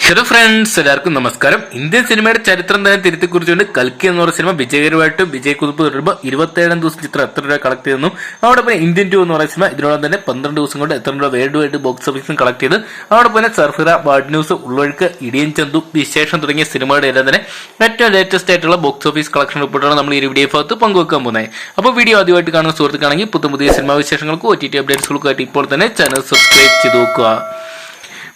Hello friends, എല്ലാവർക്കും നമസ്കാരം. Indian സിനിമയുടെ ചരിത്രം തന്നെ തിരുത്തിക്കുറിച്ചുകൊണ്ട് കൽക്കി എന്ന് പറയുന്ന സിനിമ വിജയകരമായിട്ട് വിജയക്കുതിപ്പ് തുടരുമ്പോൾ 27 ദിവസം ചിത്രം എത്ര രൂപ കളക്ട് ചെയ്യുന്നു. അതോടൊപ്പം ഇന്ത്യൻ 2 എന്ന് പറയുന്ന സിനിമ ഇതിനോടൊപ്പം തന്നെ 12 ദിവസം കൊണ്ട് എത്ര രൂപ വേൾഡ് വൈഡ് ബോക്സ് ഓഫീസും കളക്ട് ചെയ്ത് അതോടൊപ്പം തന്നെ സർഫിറ, ബാഡ് ന്യൂസ്, ഉള്ളൊഴുക്ക്, ഇടിയൻ ചന്തു, വിശേഷം തുടങ്ങിയ സിനിമയുടെ എല്ലാം തന്നെ ഏറ്റവും ലേറ്റസ്റ്റ് ആയിട്ടുള്ള ബോക്സ് ഓഫീസ് കളക്ഷൻ റിപ്പോർട്ടാണ് നമ്മൾ ഈ വീഡിയോ ഭാഗത്ത് പങ്കുവെക്കാൻ പോകുന്നത്. അപ്പോൾ വീഡിയോ ആദ്യമായിട്ട് കാണുന്ന സുഹൃത്തുക്കാണെങ്കിൽ പുതിയ സിനിമാ വിശേഷങ്ങൾക്കും OTT അപ്ഡേറ്റ്സുകൾക്കായിട്ട് ഇപ്പോൾ തന്നെ ചാനൽ സബ്സ്ക്രൈബ് ചെയ്ത് നോക്കുക.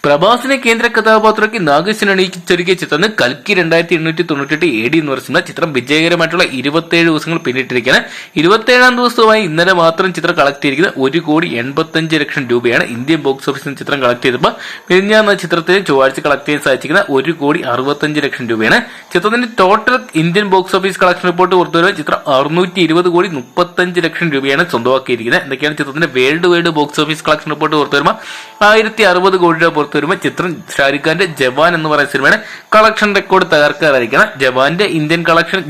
പ്രഭാസിനെ കേന്ദ്ര കഥാപാത്രമാക്കി നാഗേശൻ അണിയിച്ചൊരുക്കിയ ചിത്രം കൽക്കി 2898 AD എന്ന് പറയുന്ന ചിത്രം വിജയകരമായിട്ടുള്ള 27 ദിവസങ്ങൾ പിന്നിട്ടിരിക്കുകയാണ്. 27ാം ദിവസമായി ഇന്നലെ മാത്രം ചിത്രം കളക്ട് ചെയ്തിരിക്കുന്നത് 1,85,00,000 രൂപയാണ്. ഇന്ത്യൻ ബോക്സ് ഓഫീസിൽ ചിത്രം കളക്ട് ചെയ്തപ്പോൾ പിരിഞ്ഞ ചിത്രത്തിന് ചൊവ്വാഴ്ച കളക്ട് ചെയ്യാൻ സാധിച്ചിരിക്കുന്ന 1,65,00,000 രൂപയാണ്. ചിത്രത്തിന്റെ total Indian box office collection report പുറത്തുവരുന്ന ചിത്രം 620,35,00,000 രൂപയാണ് സ്വന്തമാക്കിയിരിക്കുന്നത്. എന്തൊക്കെയാണ് ചിത്രത്തിന്റെ world wide box office collection report പുറത്തുവരുമ്പോൾ 1,060 കോടി രൂപ വരുമ്പോൾ ചിത്രം ഷാരൂഖ് ഖാന്റെ ജവാൻ എന്ന് പറയുന്ന സിനിമയുടെ കളക്ഷൻ റെക്കോർഡ് തകർക്കാറായിരിക്കണം. ജവാന്റെ ഇന്ത്യൻ കളക്ഷൻ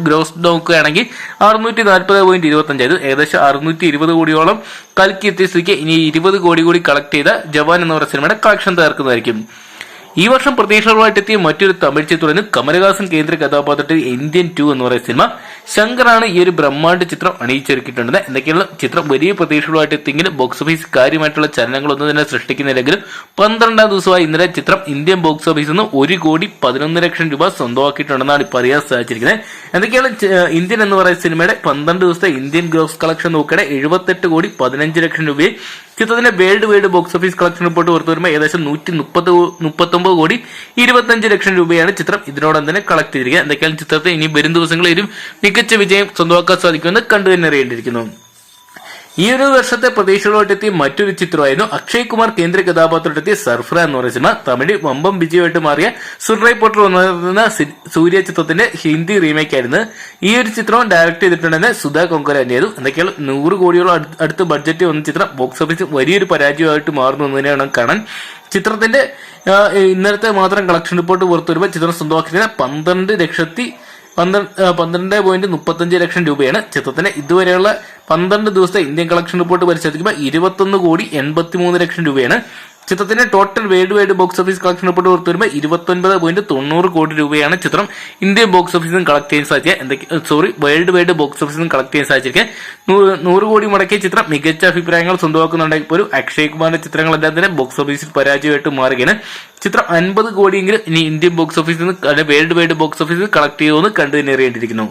ഗ്രോസ് നോക്കുകയാണെങ്കിൽ 640.25, ഏകദേശം 620 കോടിയോളം കൽക്കി എത്തിയ സ്ഥിതിക്ക് ഇനി 20 കോടി കൂടി കളക്ട് ചെയ്ത ജവാൻ എന്ന് പറയുന്ന സിനിമയുടെ കളക്ഷൻ തകർക്കുന്നതായിരിക്കും. ഈ വർഷം പ്രതീക്ഷകളുമായിട്ടെത്തിയ മറ്റൊരു തമിഴ് ചിത്രത്തിന് കമലഹാസൻ കേന്ദ്ര കഥാപാത്രത്തിൽ ഇന്ത്യൻ 2 എന്ന് പറയുന്ന സിനിമ. ശങ്കറാണ് ഈ ഒരു ബ്രഹ്മാണ്ഡ ചിത്രം അണിയിച്ചൊരുക്കിയിട്ടുണ്ട്. എന്തൊക്കെയുള്ള ചിത്രം വലിയ പ്രതീക്ഷകളുമായിട്ട് എത്തിയെങ്കിലും ബോക്സ് ഓഫീസ് കാര്യമായിട്ടുള്ള ചലനങ്ങളൊന്നും തന്നെ സൃഷ്ടിക്കുന്നില്ലെങ്കിലും 12ാം ദിവസമായി ഇന്നലെ ചിത്രം ഇന്ത്യൻ ബോക്സ് ഓഫീസിൽ നിന്ന് 1,11,00,000 രൂപ സ്വന്തമാക്കിയിട്ടുണ്ടെന്നാണ് ഇപ്പോൾ അറിയാൻ സാധിച്ചിരിക്കുന്നത്. എന്തൊക്കെയാണ് ഇന്ത്യൻ എന്ന് പറയുന്ന സിനിമയുടെ 12 ദിവസത്തെ ഇന്ത്യൻ ഗ്രോസ് കളക്ഷൻ നോക്കിയാൽ 78,15,00,000 രൂപയെ ചിത്രത്തിന്റെ world wide box office collection report പുറത്തു വരുമ്പോൾ ഏകദേശം 139,25,00,000 രൂപയാണ് ചിത്രം ഇതിനോടൊപ്പം തന്നെ കളക്ട് ചെയ്തിരിക്കുക. എന്തൊക്കെയാണ് ചിത്രത്തെ ഇനി വരും ദിവസങ്ങളിൽ മികച്ച വിജയം സ്വന്തമാക്കാൻ സാധിക്കുമെന്ന് കണ്ടു തന്നെ അറിയേണ്ടിയിരിക്കുന്നു. ഈ ഒരു വർഷത്തെ പ്രതീക്ഷകളോട്ടെത്തിയ മറ്റൊരു ചിത്രമായിരുന്നു അക്ഷയ് കുമാർ കേന്ദ്ര കഥാപാത്രത്തെത്തിയ സർഫിറ എന്ന് പറയുന്ന സിനിമ. തമിഴ് വമ്പം വിജയമായിട്ട് മാറിയ സുർറൈ പോട്ടർ വന്നിരുന്ന സൂര്യ ചിത്രത്തിന്റെ ഹിന്ദി റീമേക്ക് ആയിരുന്നു. ഈ ഒരു ചിത്രം ഡയറക്ട് ചെയ്തിട്ടുണ്ടെന്ന് സുധാ കൊങ്കര തന്നെയായിരുന്നു. എന്തൊക്കെയാണ് 100 കോടിയോളം അടുത്ത് ബഡ്ജറ്റ് വന്ന ചിത്രം ബോക്സ് ഓഫീസ് വലിയൊരു പരാജയമായിട്ട് മാറുന്നു എന്ന് തന്നെയാണ് കാണാൻ. ചിത്രത്തിന്റെ ഇന്നലത്തെ മാത്രം കളക്ഷൻ റിപ്പോർട്ട് പുറത്തു വരുമ്പോൾ ചിത്രം സ്വന്തമാക്കിയ 12.35 രൂപയാണ്. ചിത്രത്തിന് ഇതുവരെയുള്ള 12 ദിവസത്തെ ഇന്ത്യൻ കളക്ഷൻ റിപ്പോർട്ട് പരിശോധിക്കുമ്പോൾ 21,83,00,000 രൂപയാണ്. ചിത്രത്തിന്റെ total world wide box office collection report പുറത്തു വരുമ്പോൾ 29.90 കോടി രൂപയാണ് ചിത്രം ഇന്ത്യൻ ബോക്സ് ഓഫീസിൽ നിന്ന് കളക്ട് ചെയ്യാൻ സാധിക്കുക. വേൾഡ് വൈഡ് ബോക്സ് ഓഫീസിൽ നിന്ന് കളക്ട് ചെയ്യാൻ സാധിച്ചിരിക്കുക. 100 കോടി മുടക്കിയ ചിത്രം മികച്ച അഭിപ്രായങ്ങൾ സ്വന്തമാക്കുന്നുണ്ടെങ്കിൽ പോലും അക്ഷയ് കുമാറിന്റെ ചിത്രങ്ങളെല്ലാം തന്നെ ബോക്സ് ഓഫീസിൽ പരാജയമായിട്ട് മാറുകയാണ്. ചിത്രം 50 കോടിയെങ്കിലും ഇനി ഇന്ത്യൻ ബോക്സ് ഓഫീസിൽ നിന്ന് വേൾഡ് വൈഡ് ബോക്സ് ഓഫീസിൽ കളക്ട് ചെയ്യുമെന്ന് കണ്ടു തന്നെ അറിയേണ്ടിയിരിക്കുന്നു.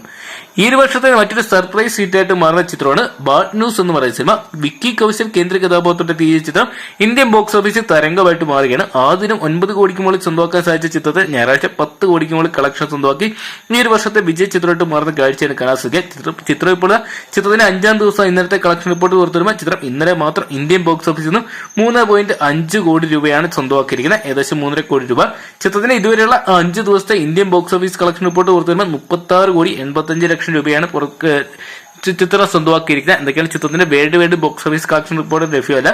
ഈ ഒരു വർഷത്തെ മറ്റൊരു സർപ്രൈസ് ഹിറ്റായിട്ട് മാറുന്ന ചിത്രമാണ് ബാഡ് ന്യൂസ് എന്ന് പറയുന്ന സിനിമ. വിക്കി കൗശൽ കേന്ദ്ര കഥാപാത്രത്തെ ഈ ചിത്രം ഇന്ത്യൻ ബോക്സ് ഓഫീസിൽ തരംഗമായിട്ട് മാറുകയാണ്. ആദ്യം 9 കോടിക്ക് മുകളിൽ സ്വന്തമാക്കാൻ സാധിച്ച ചിത്രത്തെ ഞായറാഴ്ച 10 കോടിക്ക് മുകളിൽ കളക്ഷൻ സ്വന്തമാക്കി ഈ ഒരു വർഷത്തെ വിജയ ചിത്രമായിട്ട് മാറുന്ന കാഴ്ചയാണ് കാണാൻ സാധിക്കുക. ചിത്രം ഇപ്പോൾ ചിത്രത്തിന്റെ 5ാം ദിവസം ഇന്നലത്തെ കളക്ഷൻ റിപ്പോർട്ട് പുറത്തുവരുമ്പോൾ ചിത്രം ഇന്നലെ മാത്രം ഇന്ത്യൻ ബോക്സ് ഓഫീസിൽ നിന്ന് 3.5 കോടി രൂപയാണ് സ്വന്തമാക്കിയിരിക്കുന്നത്, ഏകദേശം 3.5 കോടി രൂപ. ചിത്രത്തിന് ഇതുവരെയുള്ള 5 ദിവസത്തെ Indian box office collection report പുറത്തുവരുമ്പോൾ 36,85,00,000 രൂപയാണ് ചിത്രം സ്വന്തമാക്കിയിരിക്കുന്നത്. എന്തൊക്കെയാണ് ചിത്രത്തിന്റെ world wide box office collection report ലഭ്യമല്ല.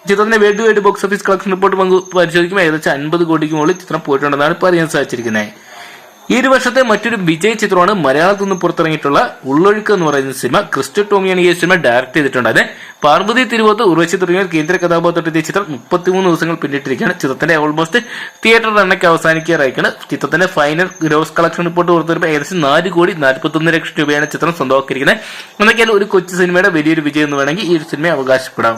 ചിത്രത്തിന്റെ world wide box office collection report പരിശോധിക്കുമ്പോൾ ഏകദേശം 50 കോടിക്ക് മുകളിൽ ചിത്രം പോയിട്ടുണ്ടെന്നാണ് ഇപ്പോൾ അറിയാൻ സാധിച്ചിരിക്കുന്നത്. ഈ ഒരു വർഷത്തെ മറ്റൊരു വിജയ ചിത്രമാണ് മലയാളത്തിൽ നിന്ന് പുറത്തിറങ്ങിയിട്ടുള്ള ഉള്ളൊഴുക്ക് എന്ന് പറയുന്ന സിനിമ. ക്രിസ്റ്റോ ടോമിയാണ് ഈ സിനിമ ഡയറക്ട് ചെയ്തിട്ടുണ്ടായത്. പാർവതി തിരുവോത്ത്, ഉർവശി തുടങ്ങിയ കേന്ദ്ര കഥാപാത്രത്തെ ചിത്രം 33 ദിവസങ്ങൾ പിന്നിട്ടിരിക്കുകയാണ്. ചിത്രത്തിന്റെ ഓൾമോസ്റ്റ് തിയേറ്റർ റണ്ണൊക്കെ അവസാനിക്കാറായിരിക്കണം. ചിത്രത്തിന്റെ ഫൈനൽ ഗ്രോസ് കളക്ഷൻ റിപ്പോർട്ട് പുറത്തുവരുമ്പോൾ ഏകദേശം 4,41,00,000 രൂപയാണ് ചിത്രം സ്വന്തമാക്കിയിരിക്കുന്നത്. എന്നൊക്കെയാണ് ഒരു കൊച്ചു സിനിമയുടെ വലിയൊരു വിജയം എന്ന് വേണമെങ്കിൽ ഈ ഒരു സിനിമയെ അവകാശപ്പെടാം.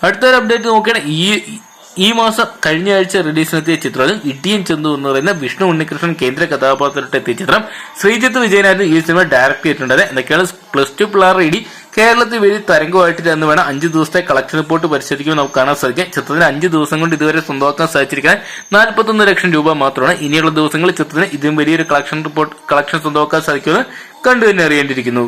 അടുത്തൊരു അപ്ഡേറ്റ് നോക്കുകയാണെങ്കിൽ ഈ മാസം കഴിഞ്ഞ ആഴ്ച റിലീസിനെത്തിയ ചിത്രം ഇടിയൻ ചന്തു എന്ന് പറയുന്ന വിഷ്ണു ഉണ്ണികൃഷ്ണൻ കേന്ദ്ര കഥാപാത്രത്തെ എത്തിയ ചിത്രം. ശ്രീജിത്ത് വിജയനായിരുന്നു ഈ സിനിമ ഡയറക്ട് ചെയ്തിട്ടുള്ളത്. എന്തൊക്കെയാണ് +2 പിള്ളേർ ഇടി കേരളത്തിൽ വലിയ തരംഗമായിട്ടില്ല എന്ന് വേണം 5 ദിവസത്തെ കളക്ഷൻ റിപ്പോർട്ട് പരിശോധിക്കുമ്പോൾ നമുക്ക് കാണാൻ സാധിക്കും. ചിത്രത്തിന് 5 ദിവസം കൊണ്ട് ഇതുവരെ സ്വന്തമാക്കാൻ സാധിച്ചിരിക്കാൻ 41,00,000 രൂപ മാത്രമാണ്. ഇനിയുള്ള ദിവസങ്ങളിൽ ചിത്രത്തിന് ഇതിലും വലിയൊരു കളക്ഷൻ സ്വന്തമാക്കാൻ സാധിക്കുമെന്ന് കണ്ടു തന്നെ അറിയേണ്ടിയിരിക്കുന്നു.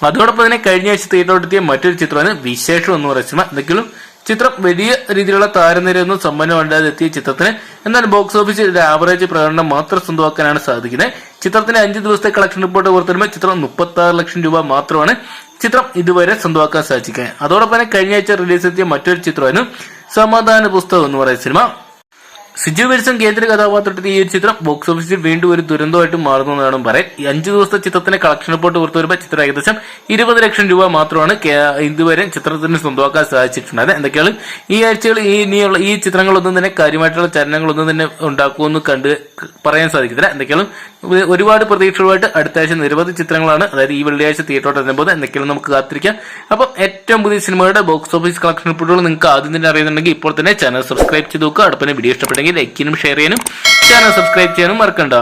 അതോടൊപ്പം തന്നെ കഴിഞ്ഞ ആഴ്ച തിയേറ്ററിലെത്തിയ മറ്റൊരു ചിത്രമാണ് വിശേഷം എന്ന് പറയുന്ന സിനിമ. എന്തെങ്കിലും ചിത്രം വലിയ രീതിയിലുള്ള താരനിരയൊന്നും സമ്മാനം ഉണ്ടാകാതെ എത്തിയ ചിത്രത്തിന് എന്നാൽ ബോക്സ് ഓഫീസിൽ ഒരു ആവറേജ് പ്രകടനം മാത്രം സ്വന്തമാക്കാനാണ് സാധിക്കുന്നത്. ചിത്രത്തിന് 5 ദിവസത്തെ കളക്ഷൻ റിപ്പോർട്ട് പുറത്തുവരുമ്പോൾ ചിത്രം 36,00,000 രൂപ മാത്രമാണ് ചിത്രം ഇതുവരെ സ്വന്തമാക്കാൻ സാധിക്കുക. അതോടൊപ്പം തന്നെ കഴിഞ്ഞ ആഴ്ച റിലീസ് എത്തിയ മറ്റൊരു ചിത്രമായിരുന്നു സമാധാന പുസ്തകം എന്ന് പറയുന്ന സിനിമ. സിജു വിൽസൺ കേന്ദ്ര കഥാപാത്രത്തിൽ ഈ ഒരു ചിത്രം ബോക്സ് ഓഫീസിൽ വീണ്ടും ഒരു ദുരന്തമായിട്ട് മാറുന്നതാണ് പറയാൻ. 5 ദിവസത്തെ ചിത്രത്തിന്റെ കളക്ഷൻ റിപ്പോർട്ട് പുറത്തു വരുമ്പോൾ ചിത്രം ഏകദേശം 20 ലക്ഷം രൂപ മാത്രമാണ് ഇതുവരെ ചിത്രത്തിന് സ്വന്തമാക്കാൻ സാധിച്ചിട്ടുണ്ടായത്. എന്തൊക്കെയാണ് ഈ ആഴ്ചകൾ ഇനിയുള്ള ഈ ചിത്രങ്ങളൊന്നും തന്നെ കാര്യമായിട്ടുള്ള ചലനങ്ങളൊന്നും തന്നെ ഉണ്ടാക്കുമെന്ന് പറയാൻ സാധിക്കത്തില്ല. എന്തൊക്കെയാണ് ഒരുപാട് പ്രതീക്ഷകളുമായിട്ട് അടുത്ത ആഴ്ച നിരവധി ചിത്രങ്ങളാണ്, അതായത് ഈ വെള്ളിയാഴ്ച തിയേറ്ററോട് എത്തുമ്പോൾ എന്തൊക്കെയാണ് നമുക്ക് കാത്തിരിക്കാം. അപ്പം ഏറ്റവും പുതിയ സിനിമയുടെ ബോക്സ് ഓഫീസ് കളക്ഷൻ റിപ്പോർട്ടുകൾ നിങ്ങൾക്ക് ആദ്യം തന്നെ അറിയുന്നുണ്ടെങ്കിൽ ഇപ്പോൾ തന്നെ ചാനൽ സബ്സ്ക്രൈബ് ചെയ്ത് നോക്കുക. അടുപ്പിനെ വീഡിയോ ഇഷ്ടപ്പെട്ടെങ്കിൽ ലൈക്ക് ചെയ്യാനും ഷെയർ ചെയ്യാനും ചാനൽ സബ്സ്ക്രൈബ് ചെയ്യാനും മറക്കണ്ട.